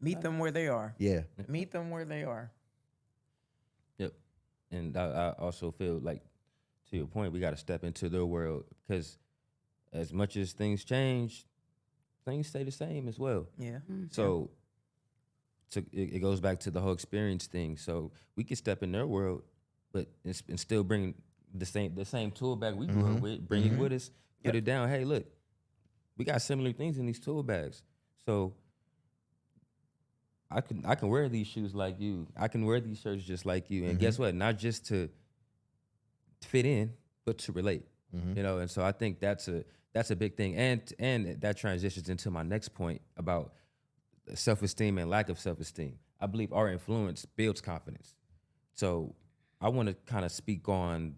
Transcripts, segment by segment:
Meet them where they are. Yeah. Meet them where they are. Yep. And I also feel like, to your point, we got to step into their world, because as much as things change, things stay the same as well. Yeah. So it goes back to the whole experience thing. So we can step in their world, but and still bring the same tool bag we grew up with, bring it with us, put it down. Hey, look, we got similar things in these tool bags. So I can wear these shoes like you. I can wear these shirts just like you. And guess what? Not just to fit in, but to relate. You know, and so I think that's a big thing. And that transitions into my next point about self-esteem and lack of self-esteem. I believe our influence builds confidence. So I want to kind of speak on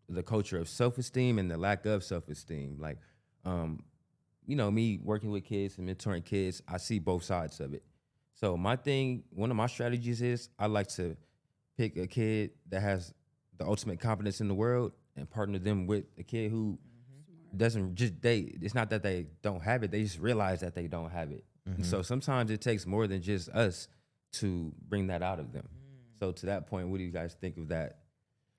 the culture of self-esteem and the lack of self-esteem. Like, you know, me working with kids and mentoring kids, I see both sides of it. So one of my strategies is I like to pick a kid that has the ultimate confidence in the world and partner them with a kid who doesn't just, it's not that they don't have it, they just realize that they don't have it. And so sometimes it takes more than just us to bring that out of them. So to that point, what do you guys think of that?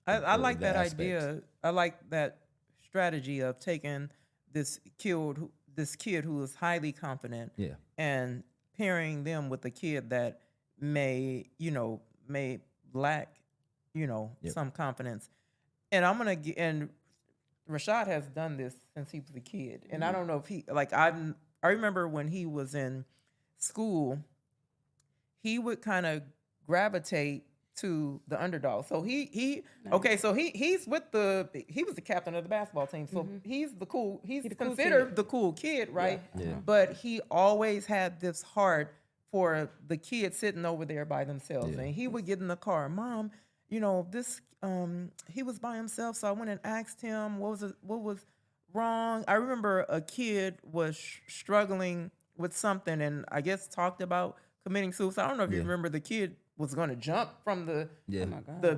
I like that idea. I like that strategy of taking this kid who is highly confident, and pairing them with a kid that may lack, some confidence. And and Rashad has done this since he was a kid. And I don't know if I remember when he was in school, he would kind of gravitate to the underdog. So he was the captain of the basketball team. So he's considered the cool kid, right? Yeah. But he always had this heart for the kids sitting over there by themselves. Yeah. And he would get in the car, Mom, this he was by himself, so I went and asked him what was wrong. I remember a kid was struggling with something, and I guess talked about committing suicide. I don't know if you remember, the kid was going to jump from the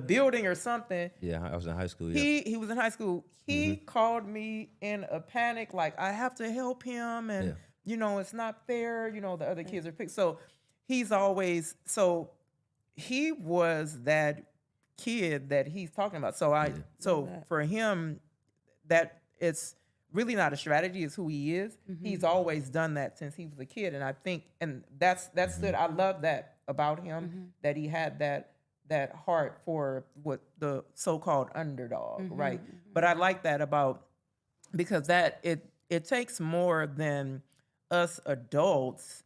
building or something. Yeah, I was in high school. He was in high school. He called me in a panic, like, I have to help him, and it's not fair. The other kids are picked. So he was that kid that he's talking about. So for him, that it's really not a strategy, it's who he is. He's always done that since he was a kid. And I think, and that's good. I love that about him, that he had that heart for what the so-called underdog, right? But I like that because that it takes more than us adults,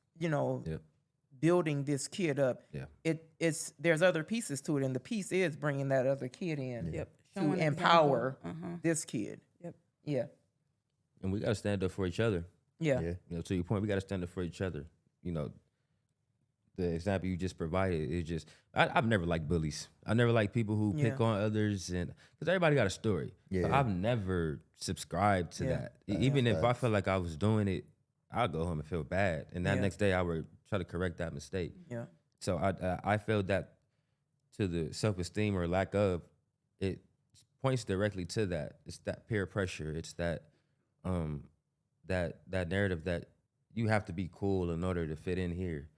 building this kid up. There's other pieces to it, and the piece is bringing that other kid in to empower this kid. Yeah. And we got to stand up for each other. Yeah. To your point, we got to stand up for each other. The example you just provided is just, I've never liked bullies. I never liked people who pick on others, and because everybody got a story. Yeah. So I've never subscribed to that. Even if I felt like I was doing it, I'd go home and feel bad, and that next day I would try to correct that mistake. Yeah. So I feel that to the self-esteem or lack of, it points directly to that. It's that peer pressure. It's that that narrative that you have to be cool in order to fit in here.